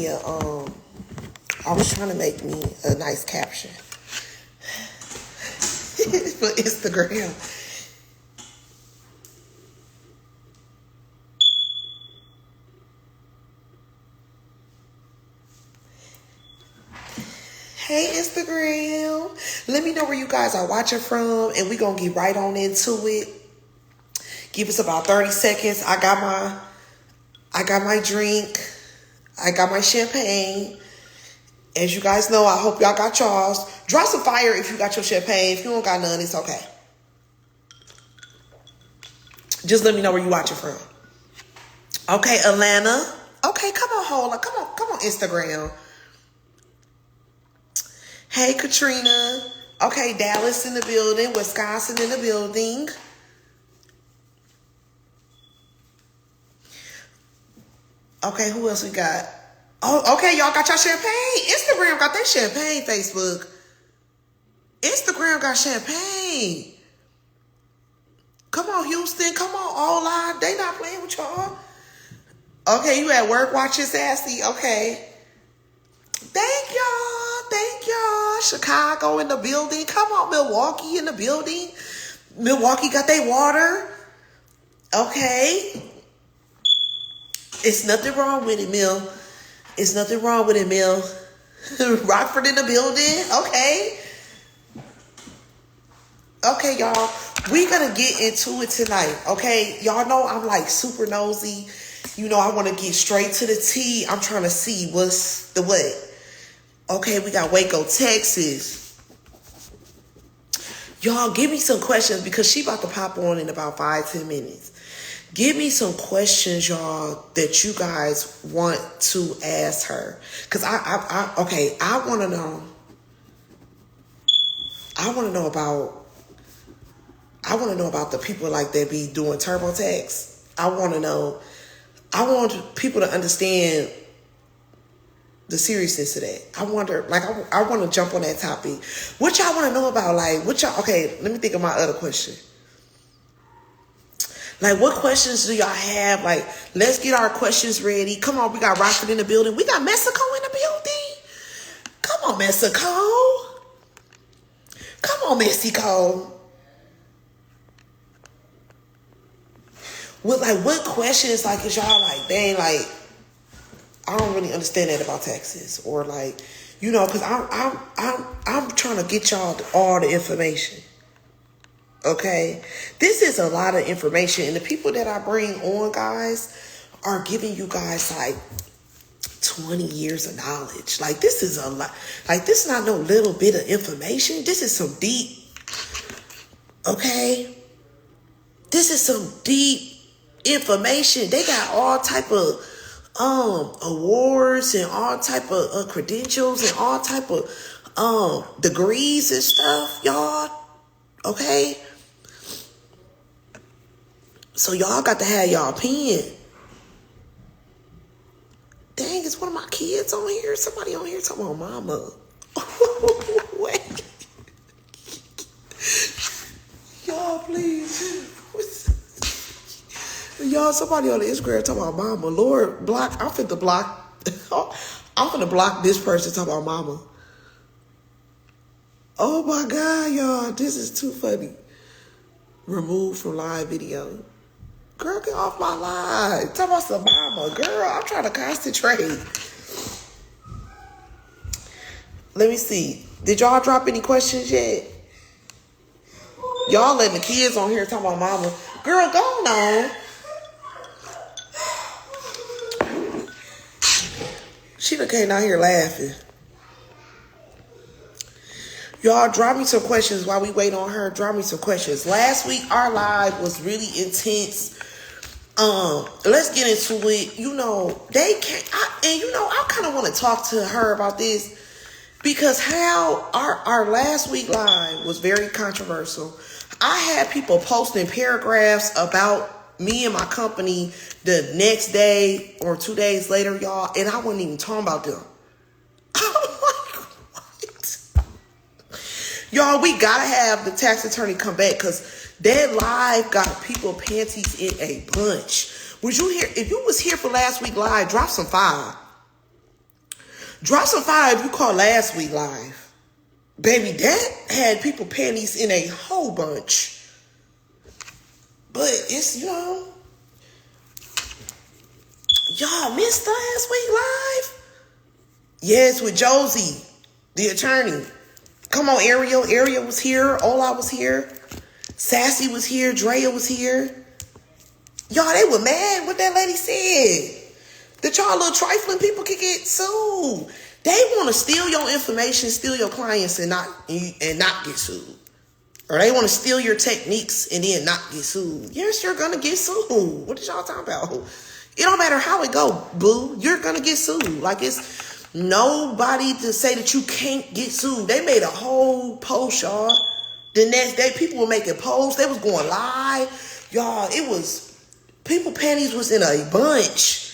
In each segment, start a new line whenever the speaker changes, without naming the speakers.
me a I was trying to make me a nice caption for Instagram. Hey, Instagram. Let me know where you guys are watching from, and we're going to get right on into it. Give us about 30 seconds. I got my drink. I got my champagne. As you guys know, I hope y'all got y'all's. Drop some fire if you got your champagne. If you don't got none, it's okay. Just let me know where you watching from. Okay, Atlanta. Okay, come on, hold on. Come on, Instagram. Hey, Katrina. Okay, Dallas in the building. Wisconsin in the building. Okay, who else we got? Oh, okay, y'all got your champagne. Instagram got their champagne. Facebook. Instagram got champagne. Come on, Houston. Come on, all live. They not playing with y'all. Okay, you at work watching Sassy. Okay. Thank y'all. Chicago in the building. Come on, Milwaukee in the building. Milwaukee got their water. Okay. It's nothing wrong with it, Mill. It's nothing wrong with it, Mill. Rockford in the building. Okay. Okay, y'all. We gonna get into it tonight. Okay. Y'all know I'm like super nosy. You know, I want to get straight to the T. I'm trying to see what's the what. Okay, we got Waco, Texas. Y'all, give me some questions because she about to pop on in about 5-10 minutes. Give me some questions, y'all, that you guys want to ask her. Because I want to know. I want to know about the people like that be doing TurboTax. I want people to understand the seriousness of that. I want to jump on that topic. What y'all want to know about? Okay, let me think of my other question. Like, what questions do y'all have? Like, let's get our questions ready. Come on, we got Rockford in the building. We got Mexico in the building. Come on, Mexico. Come on, Mexico. What questions, like, is y'all like, dang, like, I don't really understand that about taxes, or like, you know, because I'm trying to get y'all all the information. Okay, this is a lot of information, and the people that I bring on, guys, are giving you guys like 20 years of knowledge. Like, this is a lot. Like, this is not no little bit of information. This is some deep. Okay, this is some deep information. They got all type of awards and all type of credentials and all type of degrees and stuff, y'all. Okay, so y'all got to have y'all pen. Dang, is one of my kids on here? Somebody on here talking about mama. Wait. Y'all, please. Y'all, somebody on the Instagram talking about mama. Lord, block. I'm finna block this person talking about mama. Oh my God, y'all. This is too funny. Removed from live video. Girl, get off my live. Talk about some mama. Girl, I'm trying to concentrate. Let me see. Did y'all drop any questions yet? Y'all letting the kids on here talking about mama. Girl, go on. She done came out here laughing. Y'all, drop me some questions while we wait on her. Drop me some questions. Last week, our live was really intense. Let's get into it. You know, I kind of want to talk to her about this because how our last week live was very controversial. I had people posting paragraphs about me and my company the next day or 2 days later, y'all, and I wasn't even talking about them. I'm like, what? Y'all, we gotta have the tax attorney come back because that live got people panties in a bunch. Was you here? If you was here for last week live, drop some fire. Drop some fire if you caught last week live. Baby, that had people panties in a whole bunch. But it's, y'all missed last week live? Yes, with Josie, the attorney. Come on, Ariel. Ariel was here. Ola was here. Sassy was here. Drea was here. Y'all, they were mad what that lady said. That y'all little trifling people could get sued. They want to steal your information, steal your clients, and not get sued. Or they want to steal your techniques and then not get sued. Yes, you're gonna get sued. What is y'all talking about? It don't matter how it go, boo. You're gonna get sued. Like, it's nobody to say that you can't get sued. They made a whole post, y'all. The next day, people were making posts. They was going live. Y'all, it was, people panties was in a bunch.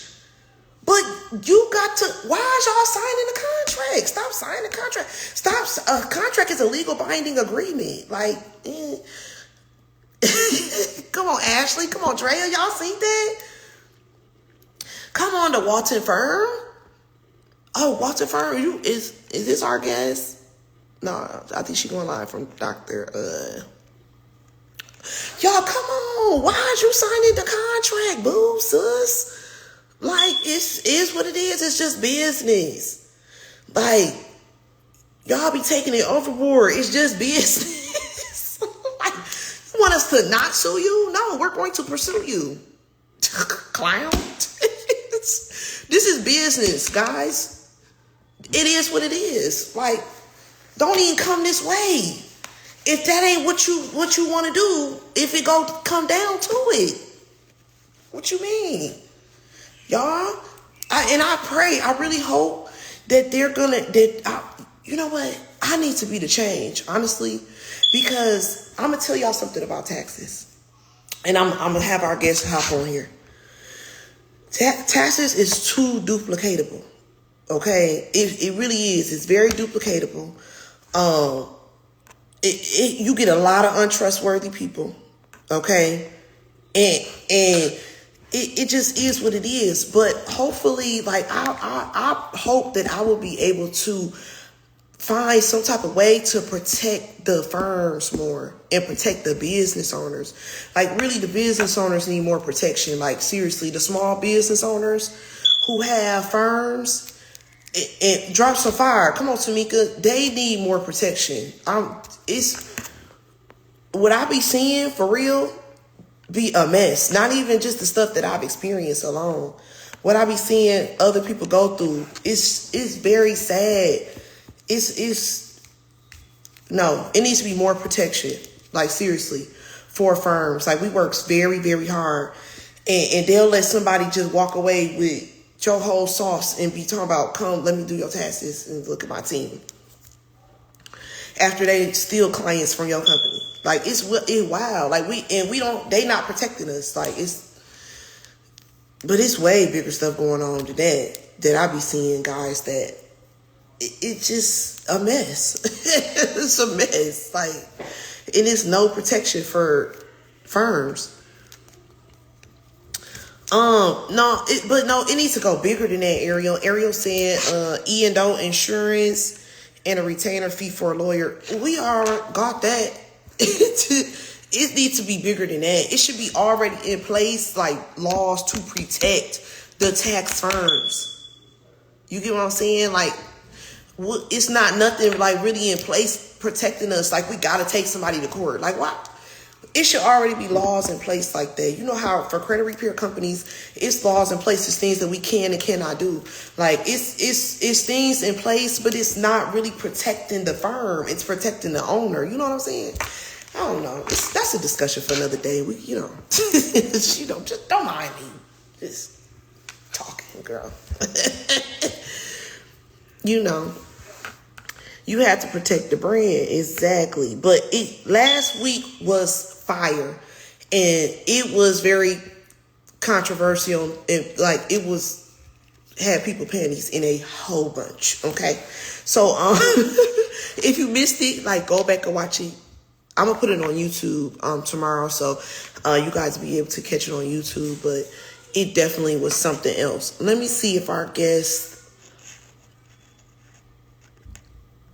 But you got to, why is y'all signing the contract? Stop signing the contract. A contract is a legal binding agreement. Like, come on, Ashley. Come on, Drea. Y'all seen that? Come on, the Walton Firm. Oh, Walton Firm, is this our guest? No, I think she going live from Dr. Y'all, come on. Why is you signing the contract, boo, sis? Like, it is what it is. It's just business. Like, y'all be taking it overboard. It's just business. Like, you want us to not sue you? No, we're going to pursue you. Clown. This is business, guys. It is what it is. Like, don't even come this way. If that ain't what you want to do, if it come down to it. What you mean? Y'all, I really hope that you know what? I need to be the change, honestly, because I'm going to tell y'all something about taxes. And I'm going to have our guests hop on here. Taxes is too duplicatable, okay? It really is. It's very duplicatable. You get a lot of untrustworthy people, okay? And it just is what it is. But hopefully, like, I hope that I will be able to find some type of way to protect the firms more and protect the business owners. Like, really, the business owners need more protection. Like, seriously, the small business owners who have firms, and drop some fire. Come on, Tamika. They need more protection. It's what I be seeing for real be a mess. Not even just the stuff that I've experienced alone. What I be seeing other people go through is very sad. No, it needs to be more protection. Like, seriously, for firms. Like, we work very, very hard, and they'll let somebody just walk away with your whole sauce and be talking about, come, let me do your taxes and look at my team. After they steal clients from your company. Like, it's wild. Like, they not protecting us. Like, but it's way bigger stuff going on than that I be seeing, guys, that it's just a mess. It's a mess. Like, and it's no protection for firms. It needs to go bigger than that, Ariel. Ariel said, E&O insurance and a retainer fee for a lawyer. We got that. It needs to be bigger than that. It should be already in place, like laws to protect the tax firms. You get what I'm saying? Like, it's not nothing like really in place protecting us. Like, we got to take somebody to court. Like, what? It should already be laws in place like that. You know how for credit repair companies, it's laws in place. It's things that we can and cannot do. Like, it's things in place, but it's not really protecting the firm. It's protecting the owner. You know what I'm saying? I don't know. That's a discussion for another day. Just don't mind me. Just talking, girl. You have to protect the brand. Exactly. But last week was fire, and it was very controversial, and like it had people panties in a whole bunch. Okay, so if you missed it, like, go back and watch it. I'm gonna put it on YouTube tomorrow, so you guys will be able to catch it on YouTube. But it definitely was something else. Let me see if our guest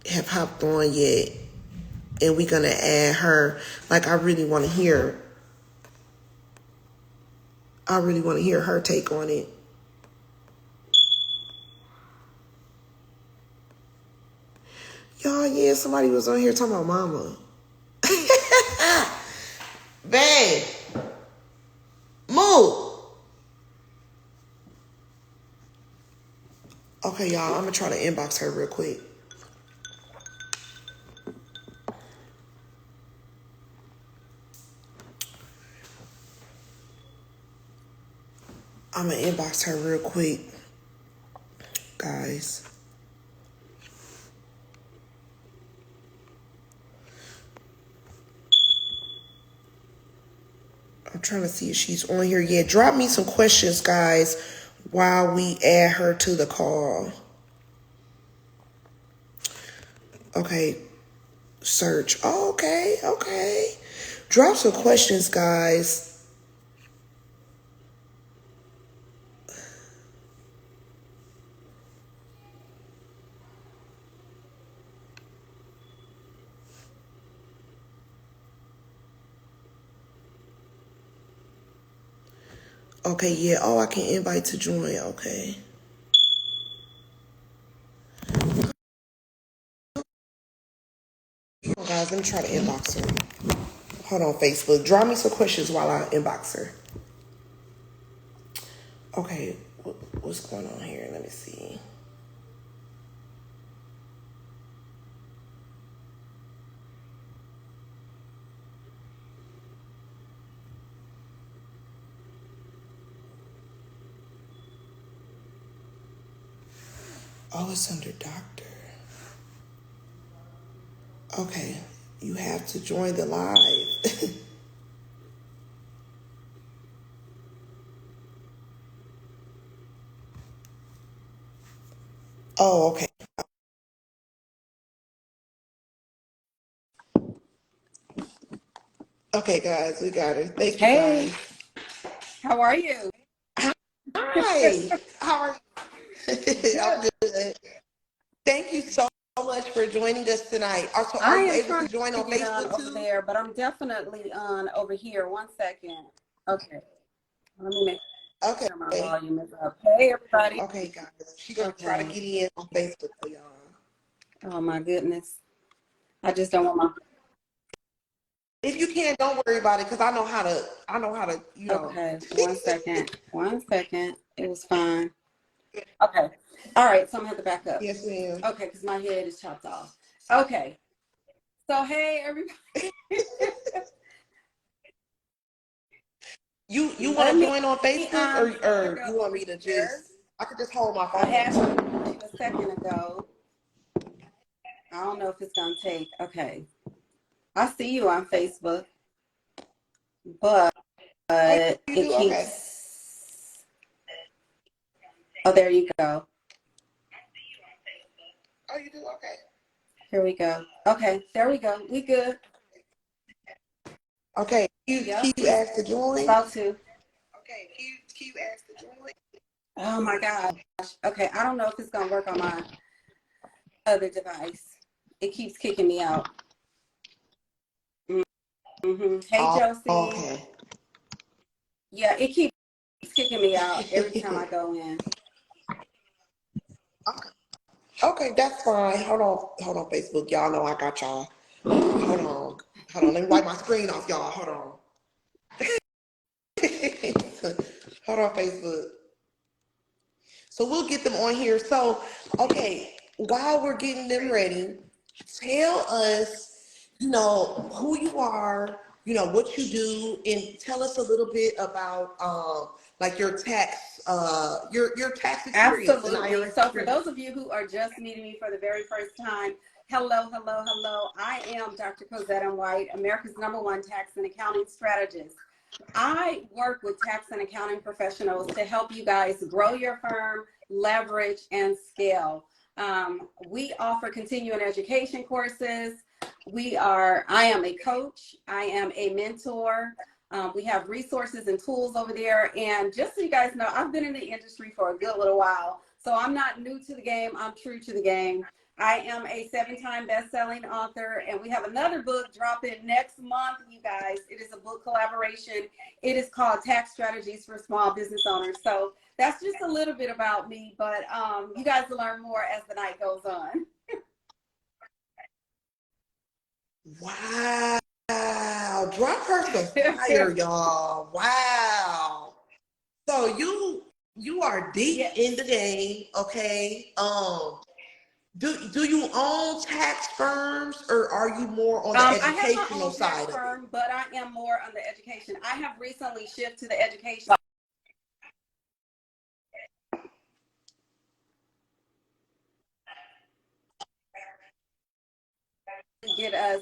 have hopped on yet, and we're gonna add her. Like, I really want to hear. I really want to hear her take on it. Y'all, yeah, somebody was on here talking about mama. Babe, move. Okay, y'all, I'm gonna try to inbox her real quick. I'm gonna inbox her real quick, guys. I'm trying to see if she's on here yet. Drop me some questions, guys, while we add her to the call. Okay, search. Oh, okay, okay. Drop some questions, guys. Okay, yeah. Oh, I can invite to join. Okay. Oh, guys, let me try to inbox her. Hold on, Facebook. Draw me some questions while I inbox her. Okay, what's going on here? Let me see. Oh, it's under doctor. Okay, you have to join the live. Oh, okay. Okay, guys, we got it. Thank you,
Hey,
guys.
how are you?
Hi. How are you? I'm
Good.
good. Thank you so much for joining us tonight. Also,
I
are you
am
able to
trying
join
to
on
get on
Facebook
over
too?
there, but I'm definitely on over here. 1 second. Okay. Let me make
Okay.
sure my volume is up. Hey, everybody.
Okay, guys. She's gonna try to
Okay.
get in on Facebook for y'all.
Oh, my goodness. I just don't want my.
If you can, don't worry about it, because I know how to.
Okay. 1 second. 1 second. It was fine. Okay. All right. So I'm going to have to back up.
Yes, ma'am.
Okay. Because my head is chopped off. Okay. So, hey, everybody.
You want
Let
to
me
join on Facebook,
start
or you want
over
me to
here.
just? I could just hold my
I had
phone.
you a second ago. I don't know if it's going to take. Okay. I see you on Facebook, but
Oh,
it
you do? Okay.
keeps. Oh, there you go.
Oh, you do? Okay.
Here we go. Okay. There we go. We good.
Okay.
Yep.
Can you
He's
ask to join?
about to.
Okay. Can you ask to join?
Oh, my gosh. Okay. I don't know if it's going to work on my other device. It keeps kicking me out. Hey,
Oh,
Josie.
okay.
Yeah, it keeps kicking me out every time I go in.
Okay. Okay, that's fine. Hold on, Facebook. Y'all know I got y'all. Hold on. Let me wipe my screen off, y'all. Hold on. Hold on, Facebook. So we'll get them on here. So, okay, while we're getting them ready, tell us, who you are, what you do, and tell us a little bit about, like your your tax experience and
Absolutely.
IRS
So for
experience.
those of you who are just meeting me for the very first time, hello, hello, hello. I am Dr. Cozetta M White, America's #1 tax and accounting strategist. I work with tax and accounting professionals to help you guys grow your firm, leverage, and scale. We offer continuing education courses. I am a coach. I am a mentor. We have resources and tools over there. And just so you guys know, I've been in the industry for a good little while. So I'm not new to the game. I'm true to the game. I am a 7-time best-selling author, and we have another book dropping next month, you guys. It is a book collaboration. It is called Tax Strategies for Small Business Owners. So that's just a little bit about me, but you guys will learn more as the night goes on.
Wow. Drop her some fire, y'all. Wow. So you are deep
Yes.
in the game, okay? Do you own tax firms, or are you more on the
I have my
educational
own tax
side of it?
firm, but I am more on the education. I have recently shifted to the education. Get us,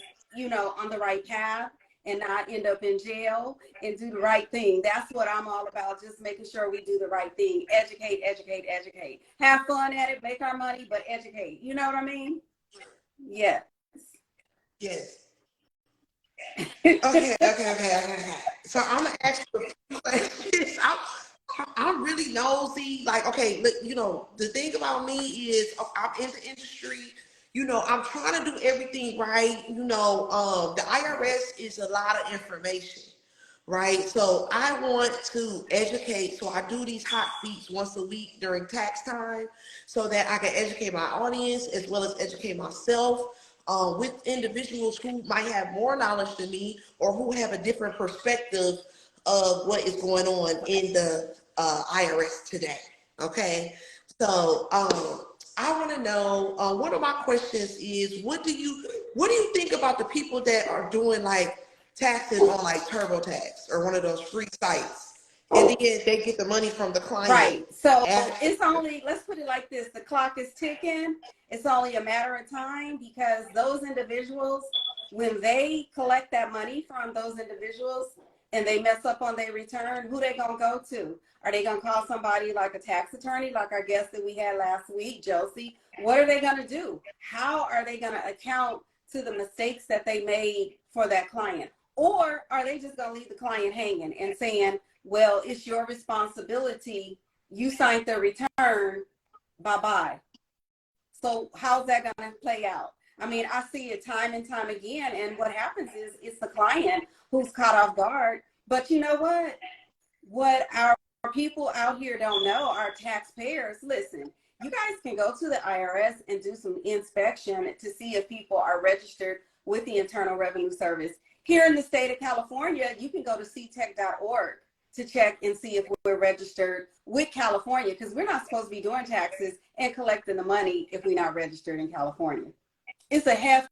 on the right path and not end up in jail and do the right thing. That's what I'm all about, just making sure we do the right thing. Educate, educate, educate. Have fun at it, make our money, but educate. You know what I mean? Yes.
Yes. Okay. So I'm gonna ask you a few questions. I'm really nosy. Like, okay, look, the thing about me is I'm in the industry. I'm trying to do everything right. The IRS is a lot of information, right? So I want to educate. So I do these hot seats once a week during tax time so that I can educate my audience as well as educate myself with individuals who might have more knowledge than me or who have a different perspective of what is going on in the IRS today. Okay, so I want to know. One of my questions is, what do you think about the people that are doing like taxes on like TurboTax or one of those free sites, and then they get the money from the client
Right. So
after?
it's only, let's put it like this, the clock is ticking. It's only a matter of time because those individuals, when they collect that money from those individuals and they mess up on their return, who they gonna go to? Are they gonna call somebody like a tax attorney, like our guest that we had last week, Josie? What are they gonna do? How are they gonna account to the mistakes that they made for that client? Or are they just gonna leave the client hanging and saying, well, it's your responsibility. You signed the return. Bye-bye. So how's that going to play out? I mean, I see it time and time again. And what happens is it's the client who's caught off guard. But you know what? What our people out here don't know, our taxpayers, listen, you guys can go to the IRS and do some inspection to see if people are registered with the Internal Revenue Service. Here in the state of California, you can go to ctech.org to check and see if we're registered with California, because we're not supposed to be doing taxes and collecting the money if we're not registered in California. It's a hefty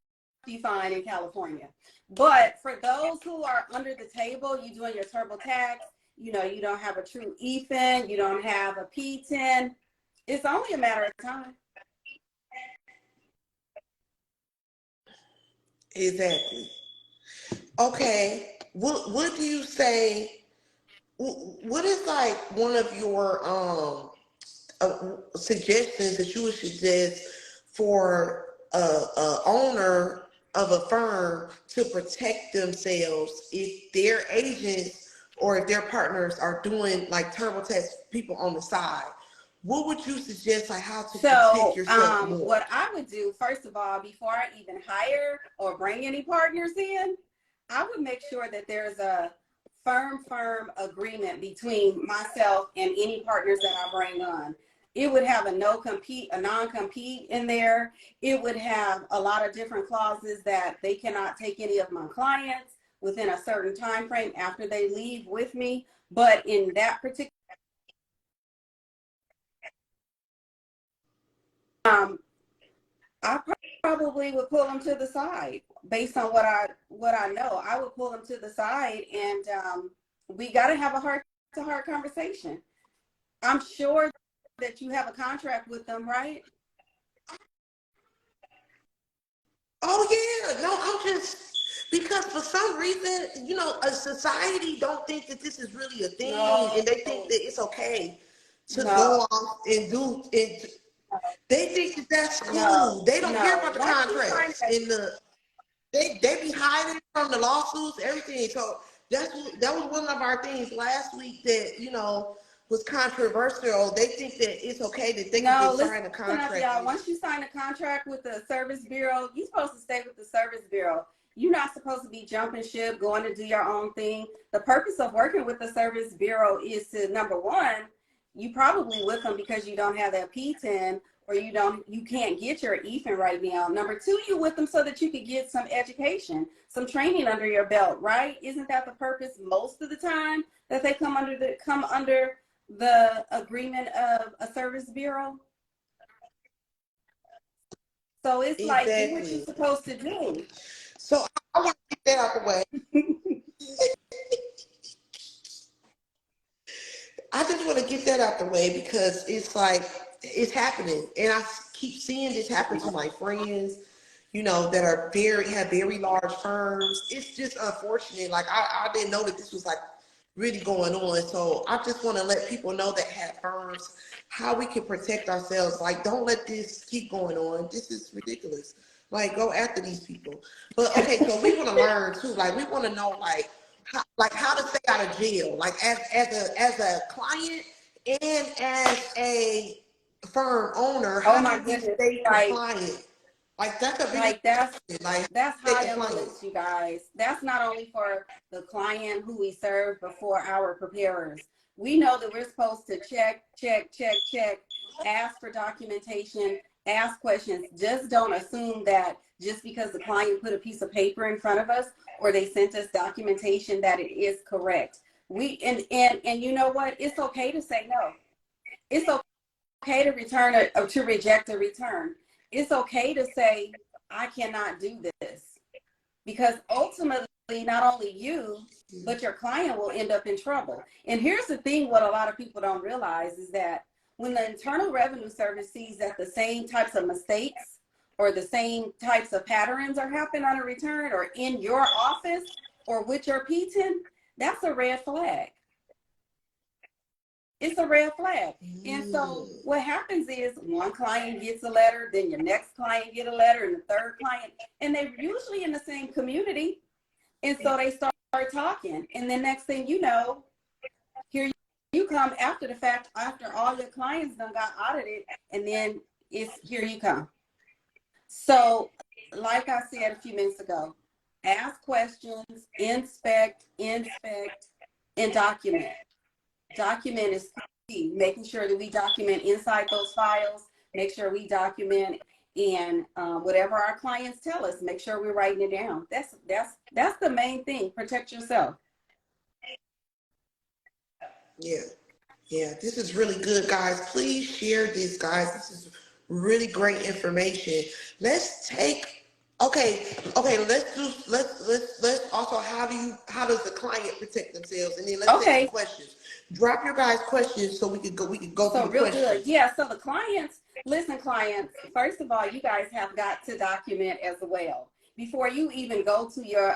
fine in California. But for those who are under the table, you doing your TurboTax, you don't have a true EFIN, you don't have a P10, it's only a matter of time.
Exactly. Okay. What do you say? What is like one of your suggestions that you would suggest for a owner of a firm to protect themselves if their agents or if their partners are doing like TurboTax people on the side? What would you suggest, like how to protect
So
yourself more?
what I would do, first of all, before I even hire or bring any partners in, I would make sure that there's a firm agreement between myself and any partners that I bring on. It would have a non-compete in there. It would have a lot of different clauses that they cannot take any of my clients within a certain time frame after they leave with me. But in that particular, I probably would pull them to the side based on what I know. I would pull them to the side, and we got to have a heart-to-heart conversation. I'm sure that you have a contract with them, right?
Oh yeah, no, I'm just because for some reason, a society don't think that this is really a thing,
No,
and they think that it's okay to
no,
go off and do it. They think that that's
no,
cool. They don't care
no.
about the
Once you sign
contracts
that,
and they be hiding from the lawsuits, everything. So that was one of our things last week that was controversial. They think that it's okay that they can
No,
just sign a
listen up, y'all.
contract.
Once you sign a contract with the service bureau, you're supposed to stay with the service bureau. You're not supposed to be jumping ship, going to do your own thing. The purpose of working with the service bureau is to, number one, you probably with them because you don't have that P10 or you can't get your EFIN right now. Number two, you with them so that you could get some education, some training under your belt, right? Isn't that the purpose most of the time that they come under the agreement of a service bureau? So it's like, do what you're
Exactly.
supposed to do.
So I want to get that out the way. I just want to get that out the way because it's like it's happening, and I keep seeing this happen to my friends, you know, that are have very large firms. It's just unfortunate. Like I didn't know that this was like really going on. So I just want to let people know that have firms how we can protect ourselves. Like, don't let this keep going on. This is ridiculous. Like, go after these people. But okay, so we want to learn too. Like, we want to know how to stay out of jail. Like as a client and as a firm owner,
Oh
how
my
do we
goodness.
stay compliant? Like that's a big
Like that's
question. Like
that's
stay
high on the
compliant.
list, you guys. That's not only for the client who we serve, but for our preparers. We know that we're supposed to check, ask for documentation, ask questions. Just don't assume that just because the client put a piece of paper in front of us or they sent us documentation that it is correct. And you know what? It's okay to say no. It's okay to to reject a return. It's okay to say, I cannot do this, because ultimately not only you, but your client will end up in trouble. And here's the thing, what a lot of people don't realize is that when the Internal Revenue Service sees that the same types of mistakes or the same types of patterns are happening on a return or in your office or with your P10, that's a red flag. It's a red flag. And so what happens is one client gets a letter, then your next client get a letter, and the third client, and they're usually in the same community. And so they start talking. And then next thing you know, here you come after the fact, after all your clients done got audited, and then here you come. So like I said a few minutes ago, ask questions, inspect, and document. Document is key, making sure that we document inside those files, make sure we document, and whatever our clients tell us, make sure we're writing it down. That's the main thing. Protect yourself.
Yeah, this is really good, guys. Please share this, guys. This is really great information. Let's take let's also how does the client protect themselves? And then let's take some
Okay.
questions. Drop your guys questions so we can go through
So
the
real good.
questions.
Yeah, so the clients, listen clients, first of all, you guys have got to document as well. Before you even go to your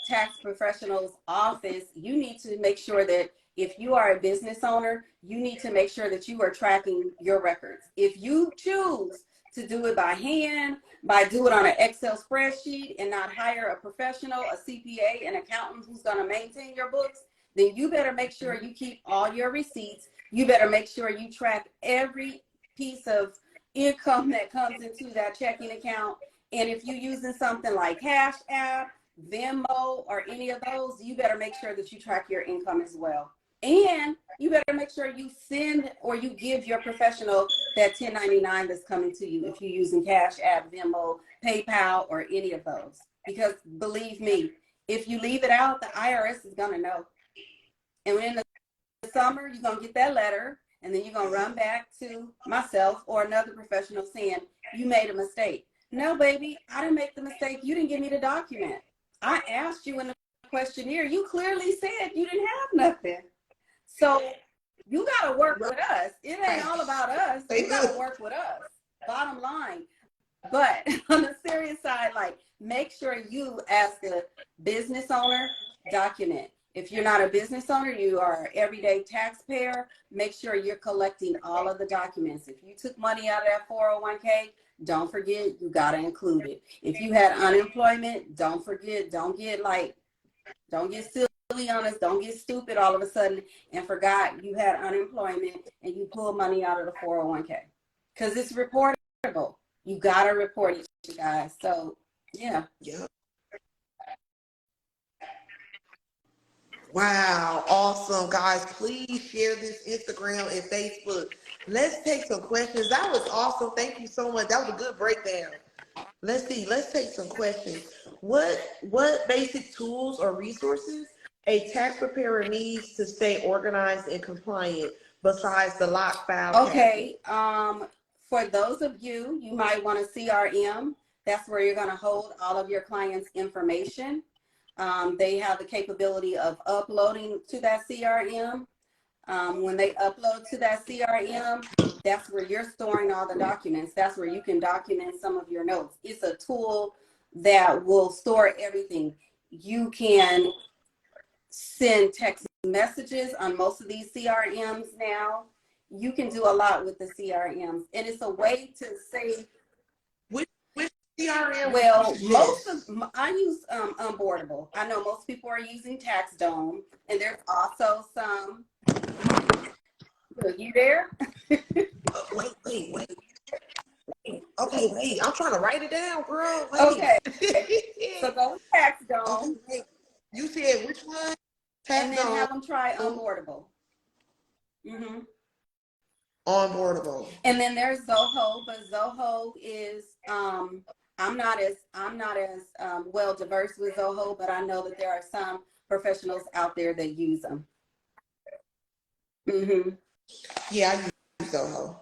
tax professional's office, you need to make sure that if you are a business owner, you need to make sure that you are tracking your records. If you choose to do it by hand, by do it on an Excel spreadsheet and not hire a professional, a CPA, an accountant who's going to maintain your books, then you better make sure you keep all your receipts. You better make sure you track every piece of income that comes into that checking account. And if you're using something like Cash App, Venmo, or any of those, you better make sure that you track your income as well. And you better make sure you send or you give your professional that 1099 that's coming to you if you're using Cash App, Venmo, PayPal, or any of those. Because believe me, if you leave it out, the IRS is going to know. And in the summer, you're going to get that letter, and then you're going to run back to myself or another professional saying, you made a mistake. No, baby, I didn't make the mistake. You didn't give me the document. I asked you in the questionnaire. You clearly said you didn't have nothing. So you got to work with us. It ain't all about us. You got to work with us. Bottom line. But on the serious side, like, make sure you, as the business owner, document. If you're not a business owner, you are an everyday taxpayer, make sure you're collecting all of the documents. If you took money out of that 401k, don't forget, you got to include it. If you had unemployment, don't forget, don't get silly honest, don't get stupid all of a sudden and forgot you had unemployment and you pulled money out of the 401k. Because it's reportable. You got to report it, you guys. So, yeah.
Yeah. Wow, awesome, guys. Please share this Instagram and Facebook. Let's take some questions. That was awesome. Thank you so much. That was a good breakdown. Let's see. Let's take some questions. What basic tools or resources a tax preparer needs to stay organized and compliant besides the lock file cabinet?
Okay. For those of you, you might want a CRM. That's where you're going to hold all of your clients' information. They have the capability of uploading to that CRM. When they upload to that CRM, that's where you're storing all the documents. That's where you can document some of your notes. It's a tool that will store everything. You can send text messages on most of these CRMs now. You can do a lot with the CRMs, and it's a way to save.
Which CRM?
Well, I use Onboardable. I know most people are using TaxDome, and there's also some. Are you there?
Wait. Okay, wait. I'm trying to write it down, girl. Wait.
Okay. So go with TaxDome.
Okay, you said which one?
And then have them try Onboardable.
Onboardable.
And then there's Zoho, but Zoho is I'm not as well diverse with Zoho, but I know that there are some professionals out there that use them.
Yeah, I use Zoho.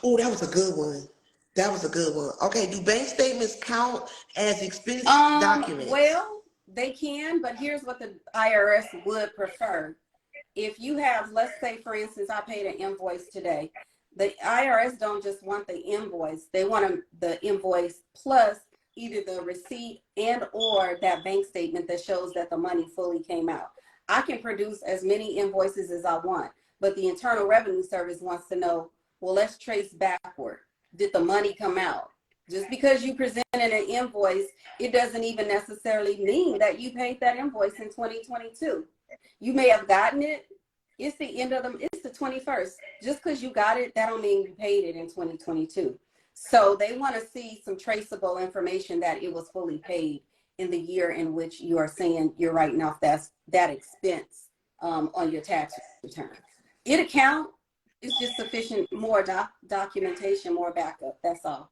Oh, that was a good one. Okay, do bank statements count as expense documents?
Well, they can, but here's what the IRS would prefer. If you have, let's say, for instance, I paid an invoice today. The IRS don't just want the invoice. They want the invoice plus either the receipt and or that bank statement that shows that the money fully came out. I can produce as many invoices as I want, but the Internal Revenue Service wants to know, well, let's trace backward. Did the money come out? Just because you presented an invoice, it doesn't even necessarily mean that you paid that invoice in 2022. You may have gotten it. It's the end of it's the 21st. Just because you got it, that don't mean you paid it in 2022. So they want to see some traceable information that it was fully paid in the year in which you are saying you're writing off that expense on your tax return. It'll count. It's just sufficient more documentation, more backup. That's all.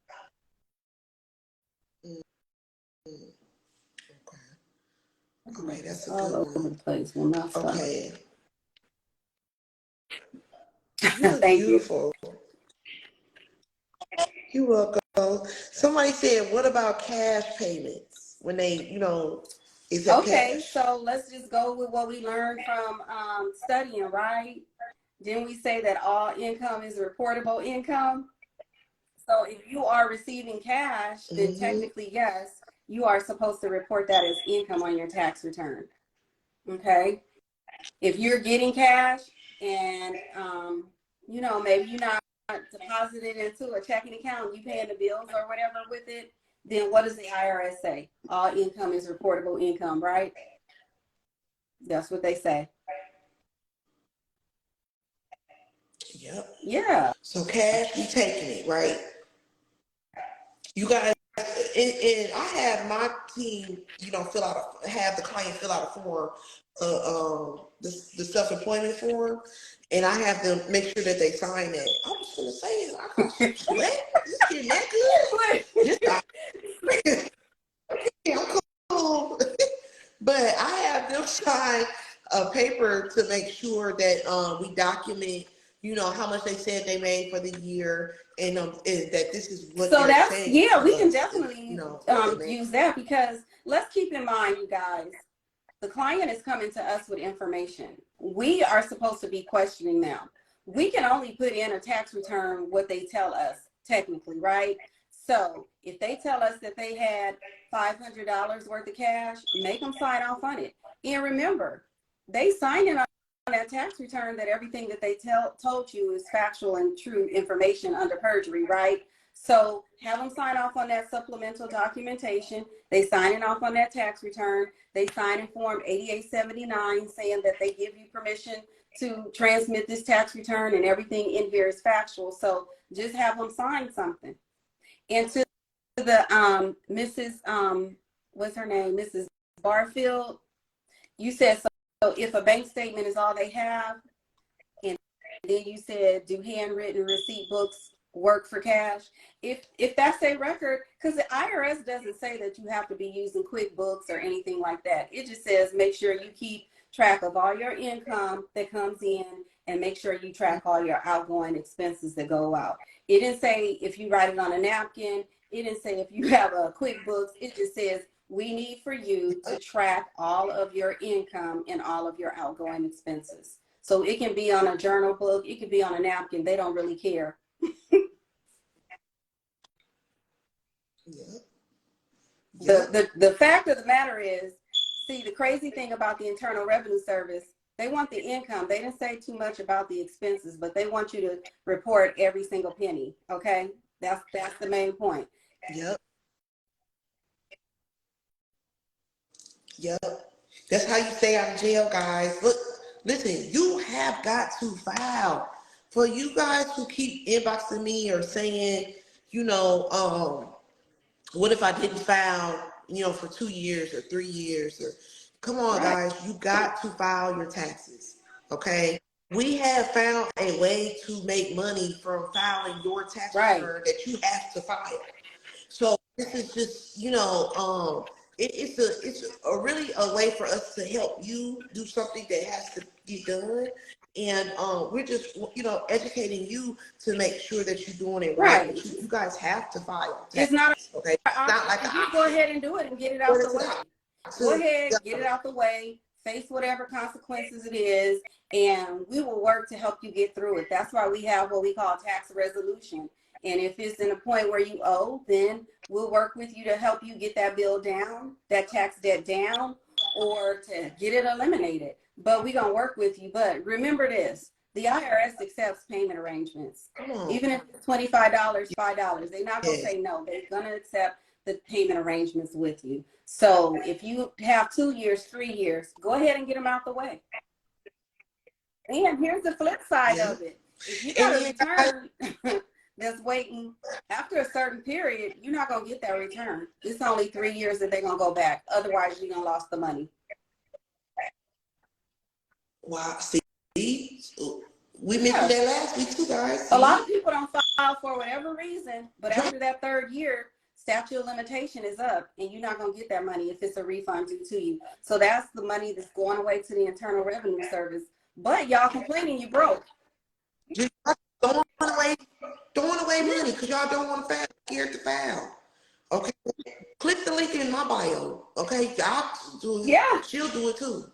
Okay, that's a
all
good
over
one.
the place. Well, not
okay.
Thank
beautiful. You're welcome. Somebody said, what about cash payments when they, is that
okay,
cash?
so let's just go with what we learned from studying, right? Didn't we say that all income is reportable income? So if you are receiving cash, then technically, yes, you are supposed to report that as income on your tax return. Okay? If you're getting cash and, maybe you're not deposited into a checking account, you paying the bills or whatever with it, then what does the IRS say? All income is reportable income, right? That's what they say.
Yep.
Yeah.
So cash, we taking it, right? You guys, and I have my team, have the client fill out a form, the self-employment form, and I have them make sure that they sign that. I was gonna say, I got some sweat. This getting that good? I'm cool. But I have them sign a paper to make sure that we document, how much they said they made for the year, and that this is what
so
they're
that's
saying.
Yeah, we can definitely
use
that, because let's keep in mind, you guys, the client is coming to us with information. We are supposed to be questioning them. We can only put in a tax return what they tell us technically, right? So if they tell us that they had $500 worth of cash, make them sign off on it. And remember, they sign in on that tax return that everything that they told you is factual and true information under perjury, right? So have them sign off on that supplemental documentation. They sign it off on that tax return. They sign in Form 8879 saying that they give you permission to transmit this tax return and everything in here is factual. So just have them sign something. And to the Mrs. What's her name? Mrs. Barfield, you said, so if a bank statement is all they have, and then you said, do handwritten receipt books work for cash? If that's a record, because the IRS doesn't say that you have to be using QuickBooks or anything like that. It just says make sure you keep track of all your income that comes in and make sure you track all your outgoing expenses that go out. It didn't say if you write it on a napkin. It didn't say if you have a QuickBooks. It just says we need for you to track all of your income and all of your outgoing expenses. So it can be on a journal book. It could be on a napkin. They don't really care. The fact of the matter is, see, the crazy thing about the Internal Revenue Service, they want the income. They didn't say too much about the expenses, but they want you to report every single penny. Okay, that's the main point.
Yep. That's how you stay out of jail, guys. Look, listen, you have got to file. For you guys who keep inboxing me or saying, what if I didn't file, for 2 years or 3 years, or come on, guys, you got to file your taxes. Okay. We have found a way to make money from filing your tax return that you have to file. So this is just, it's a really a way for us to help you do something that has to be done. And we're just, educating you to make sure that you're doing it right. But you guys have to file taxes.
It's not
okay. It's not like
you go ahead and do it and get it out the way. Go ahead, get it out the way. Face whatever consequences it is, and we will work to help you get through it. That's why we have what we call tax resolution. And if it's in a point where you owe, then we'll work with you to help you get that bill down, that tax debt down, or to get it eliminated. But we're going to work with you. But remember this, the IRS accepts payment arrangements. Even if it's $25, $5, they're not going to say no. They're going to accept the payment arrangements with you. So if you have 2 years, 3 years, go ahead and get them out the way. And here's the flip side of it. If you got a return that's waiting after a certain period, you're not going to get that return. It's only 3 years that they're going to go back. Otherwise, you're going to lose the money.
Wow. See, we mentioned that last week too, guys.
A lot of people don't file for whatever reason, but after that 3rd year, statute of limitation is up, and you're not going to get that money if it's a refund due to you. So that's the money that's going away to the Internal Revenue Service. But y'all complaining you broke.
Just throwing away money because y'all don't want to file, scared to file. Okay, click the link in my bio. Okay, y'all do it. Yeah, she'll do it too.